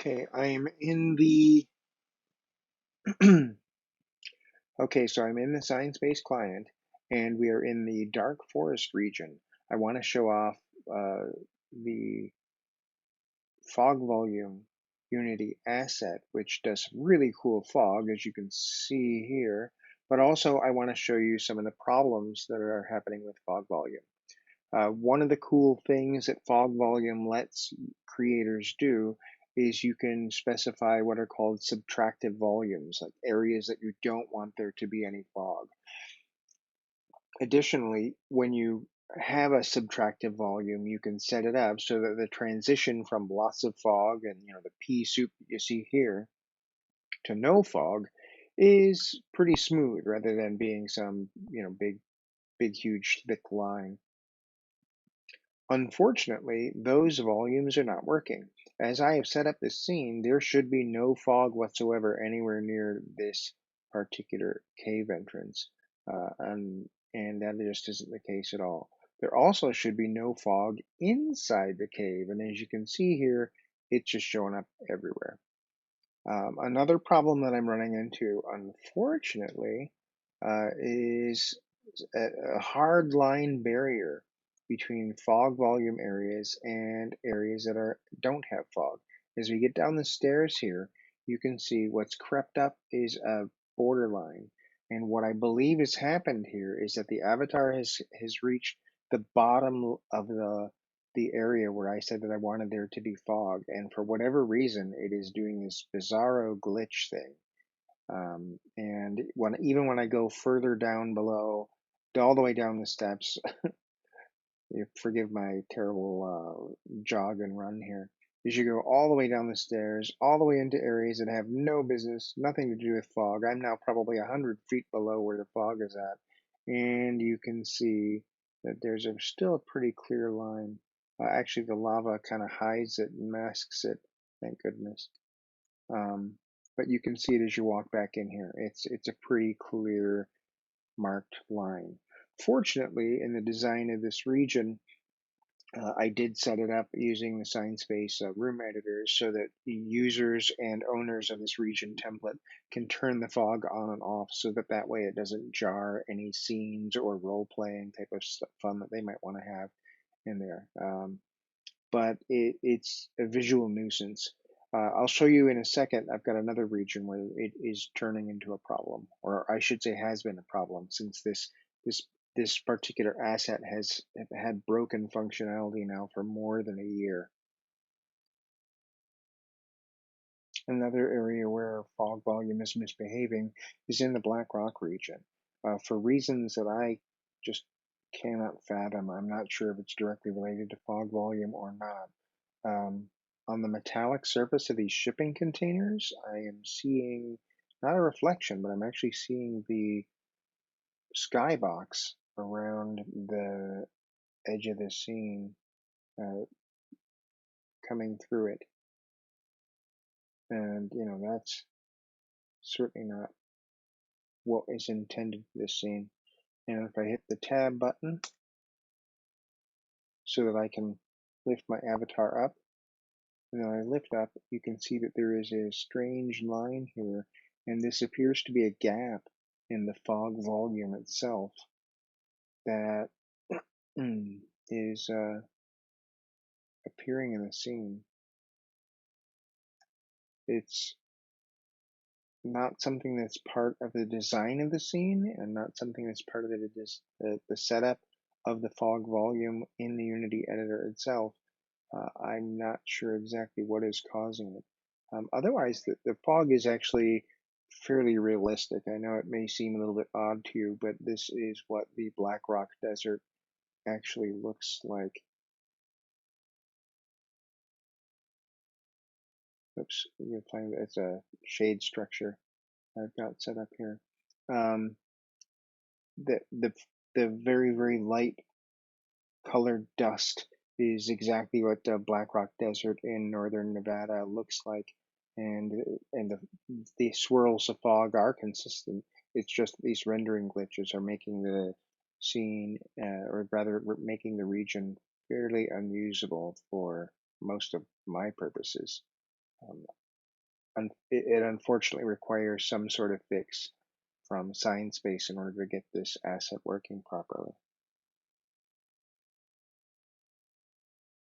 Okay, I'm in the okay, so I'm in the SineSpace client and we are in the dark forest region. I want to show off the fog volume Unity asset, which does some really cool fog, as you can see here. But also, I want to show you some of the problems that are happening with fog volume. One of the cool things that fog volume lets creators do is you can specify what are called subtractive volumes, like areas that you don't want there to be any fog. Additionally, when you have a subtractive volume, you can set it up so that the transition from lots of fog and the pea soup that you see here to no fog is pretty smooth rather than being some big huge thick line. Unfortunately, those volumes are not working. As I have set up this scene, there should be no fog whatsoever anywhere near this particular cave entrance, and that just isn't the case at all. There also should be no fog inside the cave, and as you can see here, it's just showing up everywhere. Another problem that I'm running into, unfortunately, is a hard line barrier between fog volume areas and areas that don't have fog. As we get down the stairs here, you can see what's crept up is a borderline. And what I believe has happened here is that the avatar has reached the bottom of the area where I said that I wanted there to be fog, and for whatever reason, it is doing this bizarro glitch thing. And even when I go further down below, all the way down the steps, you forgive my terrible jog and run here. As you go all the way down the stairs, all the way into areas that have no business, nothing to do with fog. I'm now probably 100 feet below where the fog is at, and you can see that there's still a pretty clear line. Actually, the lava kind of hides it and masks it. Thank goodness. Um, but you can see it as you walk back in here. It's a pretty clear marked line. Fortunately, in the design of this region, I did set it up using the SineSpace room editors so that the users and owners of this region template can turn the fog on and off so that way it doesn't jar any scenes or role-playing type of fun that they might want to have in there. But it's a visual nuisance. I'll show you in a second. I've got another region where it is turning into a problem, or I should say has been a problem since this this particular asset has had broken functionality now for more than a year. Another area where fog volume is misbehaving is in the Black Rock region. For reasons that I just cannot fathom, I'm not sure if it's directly related to fog volume or not. On the metallic surface of these shipping containers, I am seeing not a reflection, but I'm actually seeing the skybox around the edge of the scene uh, coming through it. And, that's certainly not what is intended for this scene. And if I hit the tab button so that I can lift my avatar up, and then I lift up, you can see that there is a strange line here, and this appears to be a gap in the fog volume itself that is appearing in the scene. It's not something that's part of the design of the scene and not something that's part of the setup of the fog volume in the Unity editor itself. I'm not sure exactly what is causing it. Otherwise, the fog is actually fairly realistic. I know it may seem a little bit odd to you, but this is what the Black Rock Desert actually looks like. Oops, you'll find that it's a shade structure I've got set up here. Um, the, the, the very light colored dust is exactly what the Black Rock Desert in northern Nevada looks like, and the swirls of fog are consistent. It's just these rendering glitches are making the scene, or rather, making the region fairly unusable for most of my purposes. Um, it unfortunately requires some sort of fix from SineSpace in order to get this asset working properly.